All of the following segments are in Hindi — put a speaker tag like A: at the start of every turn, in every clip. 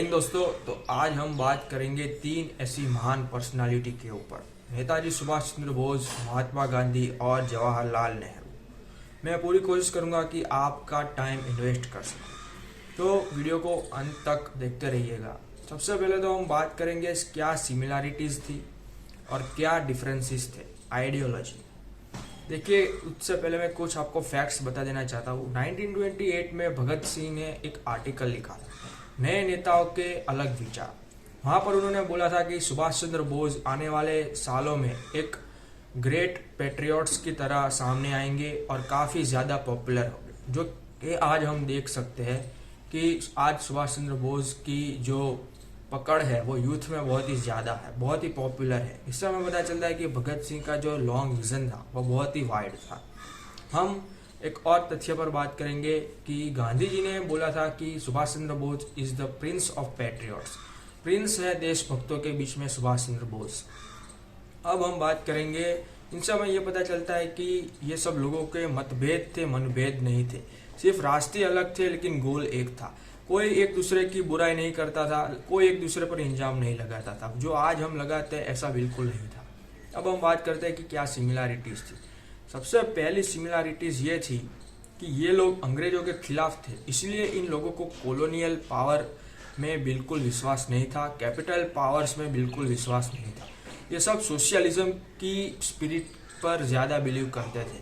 A: मॉर्निंग दोस्तों। तो आज हम बात करेंगे 3 ऐसी महान पर्सनालिटी के ऊपर, नेताजी सुभाष चंद्र बोस, महात्मा गांधी और जवाहरलाल नेहरू। मैं पूरी कोशिश करूंगा कि आपका टाइम इन्वेस्ट कर सकूं, तो वीडियो को अंत तक देखते रहिएगा। सबसे पहले तो हम बात करेंगे क्या सिमिलैरिटीज थी और क्या डिफरेंसेस थे आइडियोलॉजी। देखिए, उससे पहले मैं कुछ आपको फैक्ट्स बता देना चाहता हूँ। 1928 में भगत सिंह ने एक आर्टिकल लिखा था, नए नेताओं के अलग विचार। वहाँ पर उन्होंने बोला था कि सुभाष चंद्र बोस आने वाले सालों में एक ग्रेट पैट्रियट्स की तरह सामने आएंगे और काफ़ी ज़्यादा पॉपुलर होंगे, जो कि आज हम देख सकते हैं कि आज सुभाष चंद्र बोस की जो पकड़ है वो यूथ में बहुत ही ज़्यादा है, बहुत ही पॉपुलर है। इससे हमें पता चलता है कि भगत सिंह का जो लॉन्ग विजन था वो बहुत ही वाइड था। हम एक और तथ्य पर बात करेंगे कि गांधी जी ने बोला था कि Subhash Chandra Bose is the prince of patriots. Prince है देशभक्तों के बीच में सुभाष चंद्र बोस। अब हम बात करेंगे, इनसे हमें ये पता चलता है कि ये सब लोगों के मतभेद थे, मनभेद नहीं थे। सिर्फ रास्ते अलग थे लेकिन गोल एक था। कोई एक दूसरे की बुराई नहीं करता था, कोई एक दूसरे पर इल्जाम नहीं लगाता था। जो आज हम लगाते हैं ऐसा बिल्कुल नहीं था। अब हम बात करते हैं कि क्या सिमिलैरिटीज थी। सबसे पहली सिमिलैरिटीज ये थी कि ये लोग अंग्रेजों के खिलाफ थे, इसलिए इन लोगों को कॉलोनियल पावर में बिल्कुल विश्वास नहीं था, कैपिटल पावर्स में बिल्कुल विश्वास नहीं था। ये सब सोशलिज्म की स्पिरिट पर ज़्यादा बिलीव करते थे।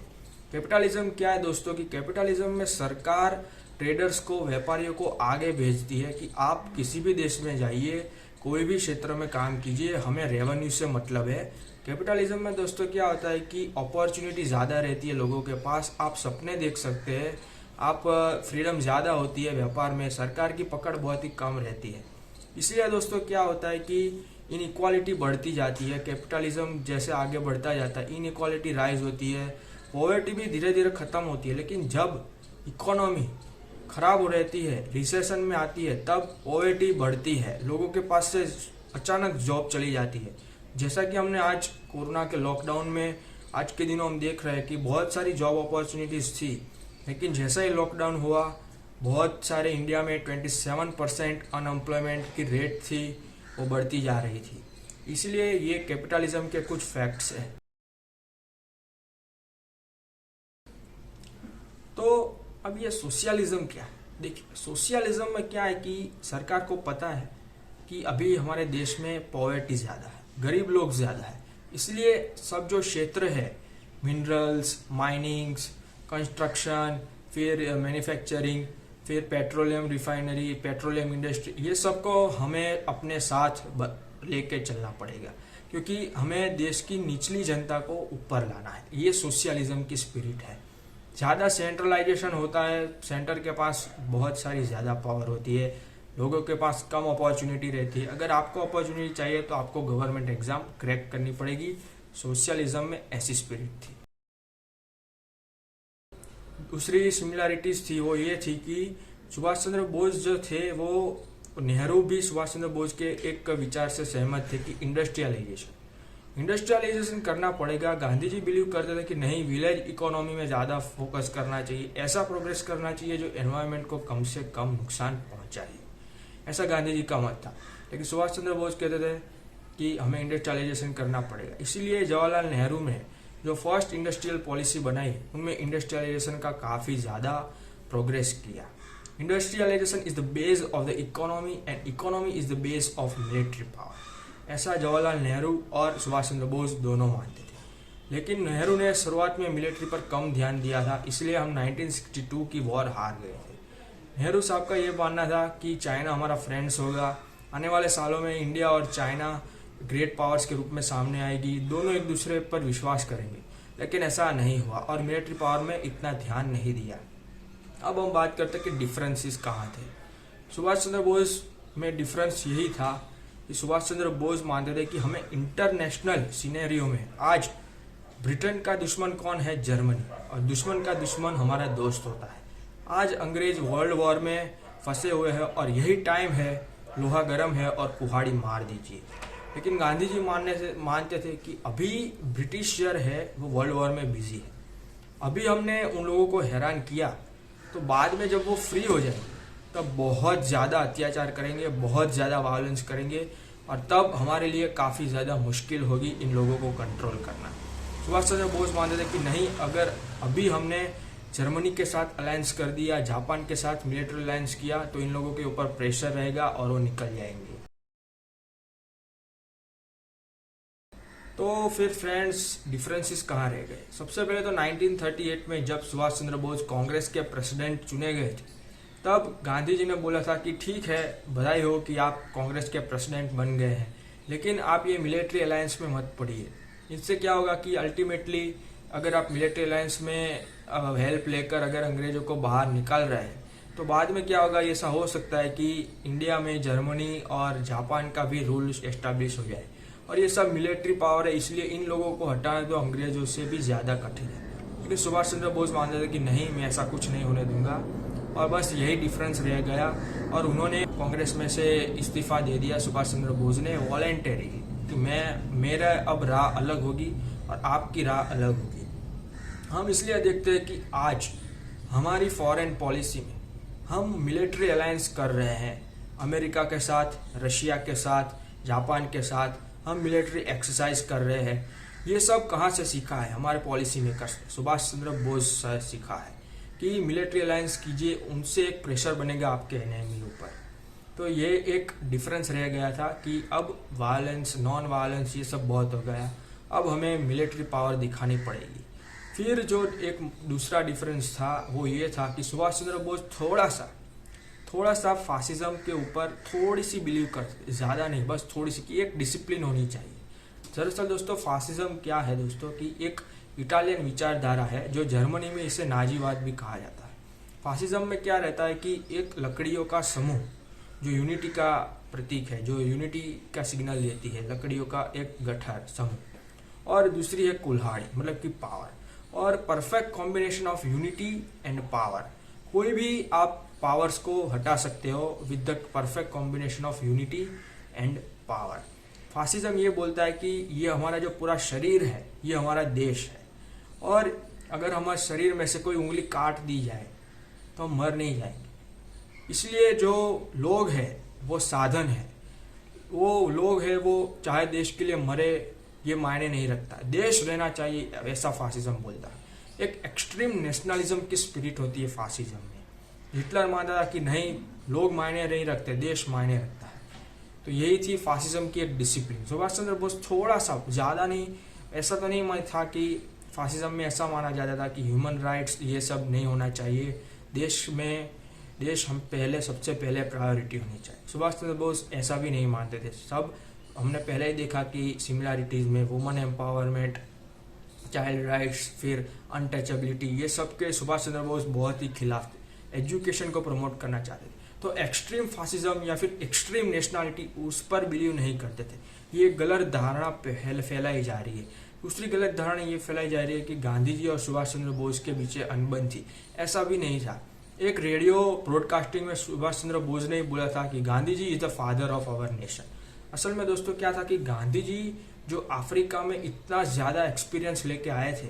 A: कैपिटलिज्म क्या है दोस्तों? कि कैपिटलिज्म में सरकार ट्रेडर्स को, व्यापारियों को आगे भेजती है कि आप किसी भी देश में जाइए, कोई भी क्षेत्र में काम कीजिए, हमें रेवेन्यू से मतलब है। कैपिटलिज्म में दोस्तों क्या होता है कि अपॉर्चुनिटी ज़्यादा रहती है लोगों के पास, आप सपने देख सकते हैं, आप फ्रीडम ज़्यादा होती है व्यापार में, सरकार की पकड़ बहुत ही कम रहती है। इसलिए दोस्तों क्या होता है कि इनइक्वालिटी बढ़ती जाती है। कैपिटलिज्म जैसे आगे बढ़ता जाता है, इनइक्वालिटी राइज होती है, पॉवर्टी भी धीरे धीरे ख़त्म होती है। लेकिन जब इकोनॉमी खराब हो रहती है, रिसेशन में आती है, तब पॉवर्टी बढ़ती है, लोगों के पास से अचानक जॉब चली जाती है। जैसा कि हमने आज कोरोना के लॉकडाउन में आज के दिनों हम देख रहे हैं कि बहुत सारी जॉब अपॉर्चुनिटीज़ थी, लेकिन जैसा ही लॉकडाउन हुआ, बहुत सारे इंडिया में 27% अनएम्प्लॉयमेंट की रेट थी, वो बढ़ती जा रही थी। इसलिए ये कैपिटलिज्म के कुछ फैक्ट्स हैं। तो अब ये सोशलिज्म क्या है? देखिए, सोशलिज्म में क्या है कि सरकार को पता है कि अभी हमारे देश में पॉवर्टी ज़्यादा है, गरीब लोग ज़्यादा है, इसलिए सब जो क्षेत्र है, मिनरल्स, माइनिंग्स, कंस्ट्रक्शन, फिर मैन्युफैक्चरिंग, फिर पेट्रोलियम रिफाइनरी, पेट्रोलियम इंडस्ट्री, ये सबको हमें अपने साथ लेके चलना पड़ेगा, क्योंकि हमें देश की निचली जनता को ऊपर लाना है। ये सोशलिज्म की स्पिरिट है। ज़्यादा सेंट्रलाइजेशन होता है, सेंटर के पास बहुत सारी ज़्यादा पावर होती है, लोगों के पास कम अपॉर्चुनिटी रहती है। अगर आपको अपॉर्चुनिटी चाहिए तो आपको गवर्नमेंट एग्जाम क्रैक करनी पड़ेगी। सोशलिज्म में ऐसी स्पिरिट थी। दूसरी सिमिलैरिटीज थी वो ये थी कि सुभाष चंद्र बोस जो थे, वो नेहरू भी सुभाष चंद्र बोस के एक विचार से सहमत थे कि इंडस्ट्रियलाइजेशन करना पड़ेगा। गांधी जी बिलीव करते थे कि नहीं, विलेज इकोनॉमी में ज़्यादा फोकस करना चाहिए, ऐसा प्रोग्रेस करना चाहिए जो एनवायरनमेंट को कम से कम नुकसान पहुंचाए। ऐसा गांधी जी का मत था। लेकिन सुभाष चंद्र बोस कहते थे कि हमें इंडस्ट्रियलाइजेशन करना पड़ेगा। इसीलिए जवाहरलाल नेहरू ने जो फर्स्ट इंडस्ट्रियल पॉलिसी बनाई, उनमें इंडस्ट्रियलाइजेशन का काफ़ी ज़्यादा प्रोग्रेस किया। Industrialisation is the base of the economy and economy is the base of military power. ऐसा जवाहरलाल नेहरू और सुभाष चंद्र बोस दोनों मानते थे। लेकिन नेहरू ने शुरुआत में मिलिट्री पर कम ध्यान दिया था, इसलिए हम 1962 की वॉर हार गए थे। नेहरू साहब का ये मानना था कि चाइना हमारा फ्रेंड्स होगा, आने वाले सालों में इंडिया और चाइना ग्रेट पावर्स के रूप में सामने आएगी, दोनों एक दूसरे पर विश्वास करेंगे। लेकिन ऐसा नहीं हुआ और मिलिट्री पावर में इतना ध्यान नहीं दिया। अब हम बात करते हैं कि डिफरेंसेस कहाँ थे। सुभाष चंद्र बोस में डिफरेंस यही था कि सुभाष चंद्र बोस मानते थे कि हमें इंटरनेशनल सिनेरियो में, आज ब्रिटेन का दुश्मन कौन है? जर्मनी। और दुश्मन का दुश्मन हमारा दोस्त होता है। आज अंग्रेज वर्ल्ड वॉर में फंसे हुए हैं और यही टाइम है, लोहा गर्म है और कुहाड़ी मार दीजिए। लेकिन गांधी जी मानते थे कि अभी ब्रिटिशर है वो वर्ल्ड वॉर में बिजी है, अभी हमने उन लोगों को हैरान किया तो बाद में जब वो फ्री हो जाएंगे तब बहुत ज़्यादा अत्याचार करेंगे, बहुत ज़्यादा वायलेंस करेंगे और तब हमारे लिए काफ़ी ज़्यादा मुश्किल होगी इन लोगों को कंट्रोल करना। सुभाष चंद्र बोस मानते थे कि नहीं, अगर अभी हमने जर्मनी के साथ अलायंस कर दिया, जापान के साथ मिलिट्री अलायंस किया, तो इन लोगों के ऊपर प्रेशर रहेगा और वो निकल जाएंगे। तो फिर फ्रेंड्स, डिफरेंसेस कहाँ रह गए? सबसे पहले तो 1938 में जब सुभाष चंद्र बोस कांग्रेस के प्रेसिडेंट चुने गए थे, तब गांधी जी ने बोला था कि ठीक है, बधाई हो कि आप कांग्रेस के प्रेसिडेंट बन गए हैं, लेकिन आप ये मिलिट्री अलायंस में मत पड़िए। इससे क्या होगा कि अल्टीमेटली अगर आप मिलिट्री अलायंस में हेल्प लेकर अगर अंग्रेजों को बाहर निकाल रहे हैं, तो बाद में क्या होगा, ऐसा हो सकता है कि इंडिया में जर्मनी और जापान का भी रूल एस्टैब्लिश हो जाए। और ये सब मिलिट्री पावर है, इसलिए इन लोगों को हटाना तो अंग्रेजों से भी ज़्यादा कठिन है। लेकिन सुभाष चंद्र बोस मानते थे कि नहीं, मैं ऐसा कुछ नहीं होने दूंगा, और बस यही डिफरेंस रह गया और उन्होंने कांग्रेस में से इस्तीफा दे दिया सुभाष चंद्र बोस ने वॉलेंटरी कि मेरा अब राह अलग होगी और आपकी राह अलग होगी। हम इसलिए देखते हैं कि आज हमारी फॉरेन पॉलिसी में हम मिलिट्री अलायंस कर रहे हैं, अमेरिका के साथ, रशिया के साथ, जापान के साथ हम मिलिट्री एक्सरसाइज कर रहे हैं। ये सब कहाँ से सीखा है? हमारे पॉलिसी मेकर से, सुभाष चंद्र बोस से सीखा है कि मिलिट्री अलायंस कीजिए, उनसे एक प्रेशर बनेगा आपके एनिमी ऊपर। तो ये एक डिफरेंस रह गया था कि अब वायलेंस, नॉन वायलेंस, ये सब बहुत हो गया, अब हमें मिलिट्री पावर दिखानी पड़ेगी। फिर जो एक दूसरा डिफरेंस था वो ये था कि सुभाष चंद्र बोस थोड़ा सा फासिज्म के ऊपर थोड़ी सी बिलीव करते, ज़्यादा नहीं, बस थोड़ी सी, कि एक डिसिप्लिन होनी चाहिए। दरअसल दोस्तों, फासिज्म क्या है दोस्तों, कि एक इटालियन विचारधारा है, जो जर्मनी में इसे नाजीवाद भी कहा जाता है। फासिज्म में क्या रहता है कि एक लकड़ियों का समूह जो यूनिटी का प्रतीक है, जो यूनिटी का सिग्नल देती है, लकड़ियों का एक गठर समूह, और दूसरी है कुल्हाड़ी, मतलब कि पावर, और perfect combination of unity and power. कोई भी आप पावर्स को हटा सकते हो with the perfect combination of unity and power. Fascism ये बोलता है कि ये हमारा जो पूरा शरीर है, ये हमारा देश है, और अगर हमारे शरीर में से कोई उंगली काट दी जाए तो हम मर नहीं जाएंगे। इसलिए जो लोग हैं वो साधन है, वो लोग है वो चाहे देश के लिए मरे, ये मायने नहीं रखता, देश रहना चाहिए, ऐसा फासिज्म बोलता है। एक एक्सट्रीम नेशनलिज्म की स्पिरिट होती है फासिज्म में। हिटलर मानता था कि नहीं, लोग मायने नहीं रखते, देश मायने रखता है। तो यही थी फासिज्म की एक डिसिप्लिन। सुभाष चंद्र बोस थोड़ा सा, ज़्यादा नहीं, ऐसा तो नहीं था कि फासिज्म में ऐसा माना जाता था कि ह्यूमन राइट्स ये सब नहीं होना चाहिए, देश हम पहले, सबसे पहले प्रायोरिटी होनी चाहिए। सुभाष चंद्र बोस ऐसा भी नहीं मानते थे। सब हमने पहले ही देखा कि सिमिलैरिटीज़ में वुमेन एम्पावरमेंट, चाइल्ड राइट्स, फिर अनटचेबिलिटी, ये सब के सुभाष चंद्र बोस बहुत ही खिलाफ थे। एजुकेशन को प्रमोट करना चाहते थे। तो एक्सट्रीम फासिज्म या फिर एक्सट्रीम नेशनलिटी, उस पर बिलीव नहीं करते थे। ये गलत धारणा फैलाई जा रही है। दूसरी गलत धारणा ये फैलाई जा रही है कि गांधी जी और सुभाष चंद्र बोस के बीच अनबन थी। ऐसा भी नहीं था। एक रेडियो ब्रॉडकास्टिंग में सुभाष चंद्र बोस ने बोला था कि Gandhi ji is the father of our nation. असल में दोस्तों क्या था कि गांधी जी जो अफ्रीका में इतना ज़्यादा एक्सपीरियंस लेके आए थे,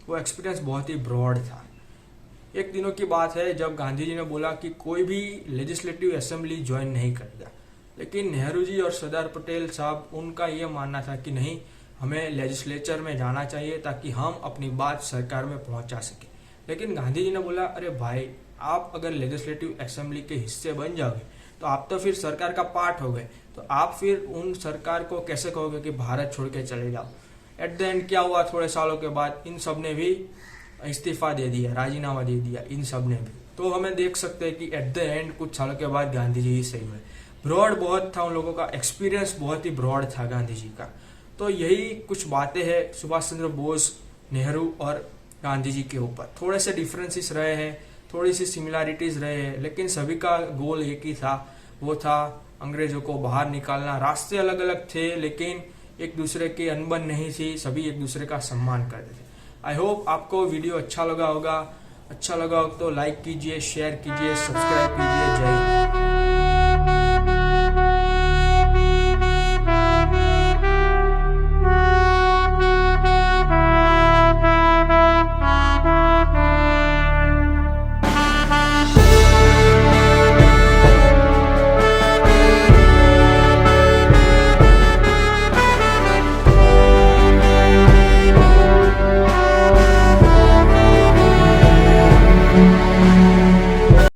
A: वो एक्सपीरियंस बहुत ही ब्रॉड था। एक दिनों की बात है जब गांधी जी ने बोला कि कोई भी लेजिस्लेटिव असेंबली ज्वाइन नहीं करेगा, लेकिन नेहरू जी और सरदार पटेल साहब, उनका ये मानना था कि नहीं, हमें लेजिस्लेचर में जाना चाहिए ताकि हम अपनी बात सरकार में पहुंचा सके। लेकिन गांधी जी ने बोला, अरे भाई, आप अगर लेजिस्लेटिव असेंबली के हिस्से बन जाओगे तो आप तो फिर सरकार का पार्ट हो गए, तो आप फिर उन सरकार को कैसे कहोगे कि भारत छोड़ के चले जाओ। एट द एंड क्या हुआ, थोड़े सालों के बाद इन सब ने भी इस्तीफा दे दिया, राजीनामा दे दिया, इन सब ने भी। तो हमें देख सकते हैं कि एट द एंड कुछ सालों के बाद गांधी जी ही सही हुए। ब्रॉड बहुत था उन लोगों का, एक्सपीरियंस बहुत ही ब्रॉड था गांधी जी का। तो यही कुछ बातें हैं सुभाष चंद्र बोस, नेहरू और गांधी जी के ऊपर। थोड़े से डिफरेंसेस रहे हैं, थोड़ी सी सिमिलैरिटीज रहे हैं, लेकिन सभी का गोल एक ही था, वो था अंग्रेजों को बाहर निकालना। रास्ते अलग अलग थे, लेकिन एक दूसरे की अनबन नहीं थी, सभी एक दूसरे का सम्मान करते थे। आई होप आपको वीडियो अच्छा लगा होगा। अच्छा लगा हो तो लाइक कीजिए, शेयर कीजिए, सब्सक्राइब कीजिए। जय हिंद।